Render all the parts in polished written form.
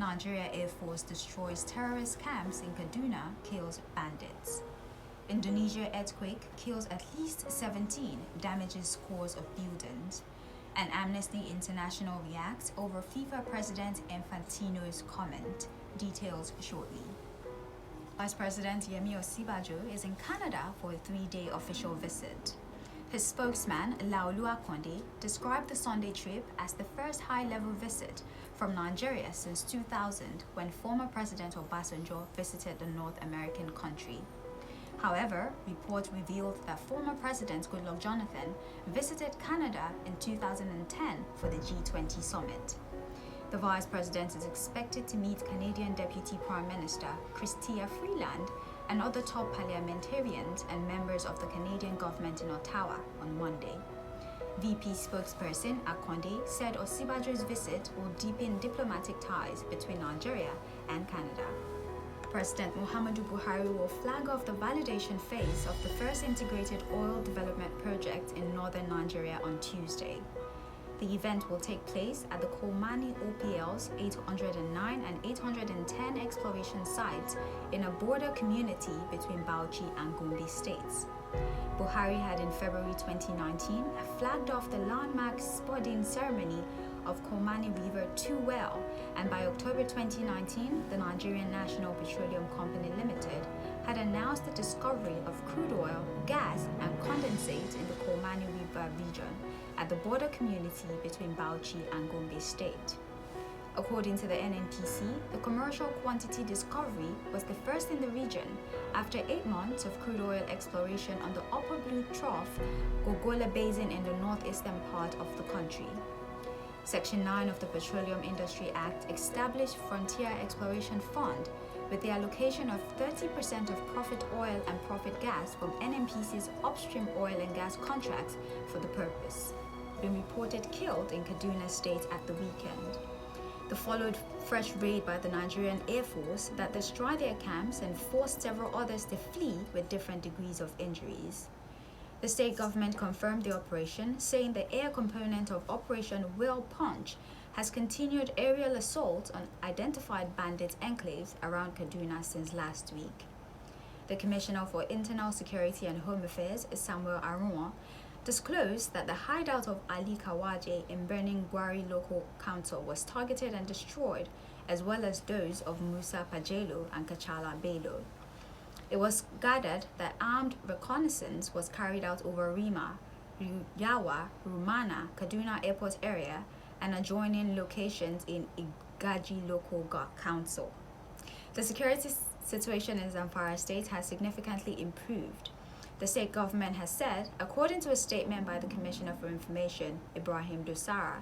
Nigeria Air Force destroys terrorist camps in Kaduna, kills bandits. Indonesia earthquake kills at least 17, damages scores of buildings. And Amnesty International reacts over FIFA President Infantino's comment. Details shortly. Vice President Yemi Osinbajo is in Canada for a 3-day official visit. His spokesman, Laolu Akonde, described the Sunday trip as the first high-level visit from Nigeria since 2000, when former President Obasanjo visited the North American country. However, reports revealed that former President Goodluck Jonathan visited Canada in 2010 for the G20 summit. The Vice President is expected to meet Canadian Deputy Prime Minister Chrystia Freeland and other top parliamentarians and members of the Canadian government in Ottawa on Monday. VP spokesperson Akonde said Osinbajo's visit will deepen diplomatic ties between Nigeria and Canada. President Muhammadu Buhari will flag off the validation phase of the first integrated oil development project in northern Nigeria on Tuesday. The event will take place at the Kolmani OPL's 809 and 810 exploration sites in a border community between Bauchi and Gombe states. Buhari had in February 2019 flagged off the landmark spudding ceremony of Kolmani River 2 well, and by October 2019, the Nigerian National Petroleum Company Limited had announced the discovery of crude oil, gas, and condensate in the Kolmani River region at the border community between Bauchi and Gombe State. According to the NNPC, the commercial quantity discovery was the first in the region after 8 months of crude oil exploration on the Upper Blue Trough, Gogola Basin in the northeastern part of the country. Section 9 of the Petroleum Industry Act established Frontier Exploration Fund with the allocation of 30% of profit oil and profit gas from NNPC's upstream oil and gas contracts for the purpose. Been reported killed in Kaduna State at the weekend. The followed fresh raid by the Nigerian Air Force that destroyed their camps and forced several others to flee with different degrees of injuries. The state government confirmed the operation, saying the air component of Operation Whale Punch has continued aerial assaults on identified bandit enclaves around Kaduna since last week. The Commissioner for Internal Security and Home Affairs, Samuel Arunwa, disclosed that the hideout of Ali Kawaje in Birnin Gwari Local Council was targeted and destroyed, as well as those of Musa Pajelo and Kachala Bello. It was gathered that armed reconnaissance was carried out over Rima, Yawa, Rumana, Kaduna Airport area, and adjoining locations in Igaji Local Council. The security situation in Zamfara State has significantly improved. The state government has said, according to a statement by the Commissioner for Information, Ibrahim Dosara,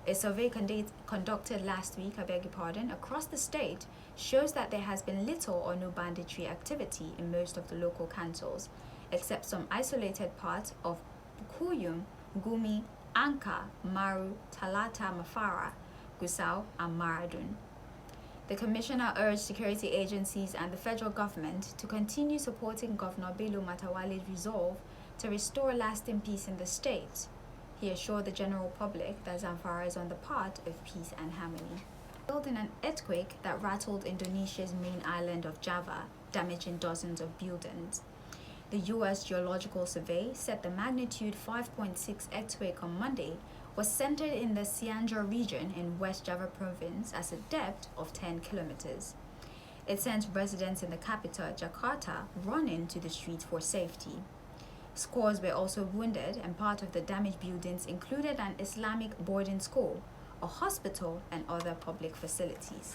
a survey conducted last week, across the state shows that there has been little or no banditry activity in most of the local councils, except some isolated parts of Bukuyum, Gumi, Anka, Maru, Talata Mafara, Gusau, and Maradun. The Commissioner urged security agencies and the federal government to continue supporting Governor Bello Matawale's resolve to restore lasting peace in the state. He assured the general public that Zamfara is on the path of peace and harmony. Killed in an earthquake that rattled Indonesia's main island of Java, damaging dozens of buildings. The U.S. Geological Survey said the magnitude 5.6 earthquake on Monday was centered in the Cianjur region in West Java province at a depth of 10 kilometers. It sent residents in the capital, Jakarta, running to the streets for safety. Scores were also wounded, and part of the damaged buildings included an Islamic boarding school, a hospital, and other public facilities.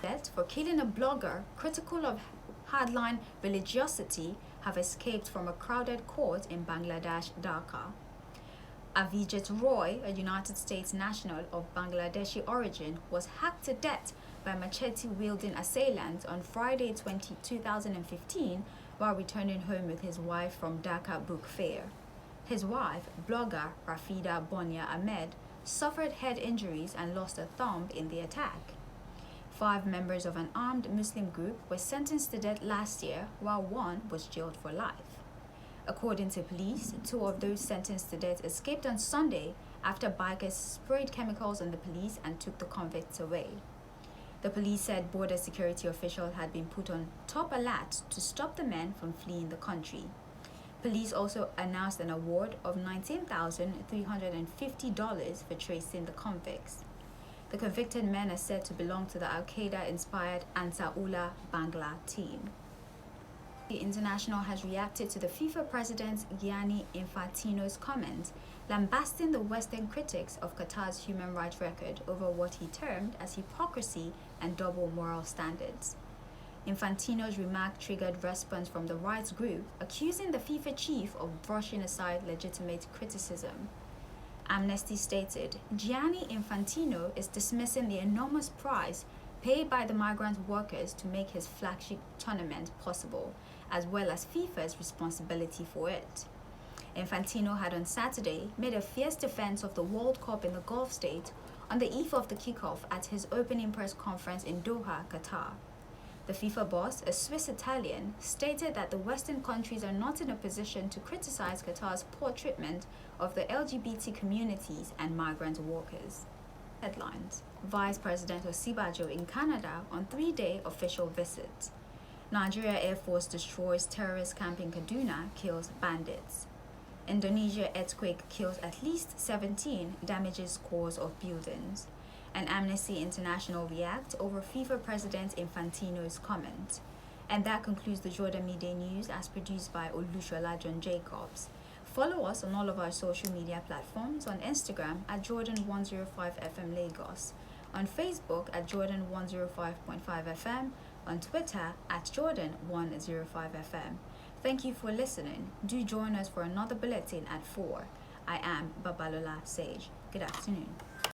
Deaths for killing a blogger critical of hardline religiosity have escaped from a crowded court in Bangladesh, Dhaka. Avijit Roy, a United States national of Bangladeshi origin, was hacked to death by machete-wielding assailants on Friday 2015 while returning home with his wife from Dhaka Book Fair. His wife, blogger Rafida Bonia Ahmed, suffered head injuries and lost a thumb in the attack. 5 members of an armed Muslim group were sentenced to death last year, while 1 was jailed for life. According to police, 2 of those sentenced to death escaped on Sunday after bikers sprayed chemicals on the police and took the convicts away. The police said border security officials had been put on top alert to stop the men from fleeing the country. Police also announced an award of $19,350 for tracing the convicts. The convicted men are said to belong to the Al-Qaeda-inspired Ansarullah Bangla team. The International has reacted to the FIFA president Gianni Infantino's comments, lambasting the Western critics of Qatar's human rights record over what he termed as hypocrisy and double moral standards. Infantino's remark triggered response from the rights group, accusing the FIFA chief of brushing aside legitimate criticism. Amnesty stated, Gianni Infantino is dismissing the enormous price paid by the migrant workers to make his flagship tournament possible, as well as FIFA's responsibility for it. Infantino had on Saturday made a fierce defense of the World Cup in the Gulf state on the eve of the kickoff at his opening press conference in Doha, Qatar. The FIFA boss, a Swiss Italian, stated that the Western countries are not in a position to criticize Qatar's poor treatment of the LGBT communities and migrant workers. Headlines: Vice President Osibajo in Canada on 3-day official visit. Nigeria Air Force destroys terrorist camp in Kaduna, kills bandits. Indonesia earthquake kills at least 17, damages scores of buildings. And Amnesty International react over FIFA President Infantino's comment. And that concludes the Jordan Midday News as produced by Olushola John Jacobs. Follow us on all of our social media platforms, on Instagram at Jordan105FM Lagos, on Facebook at Jordan105.5FM, on Twitter at Jordan105FM. Thank you for listening. Do join us for another bulletin at 4. I am Babalola Sage. Good afternoon.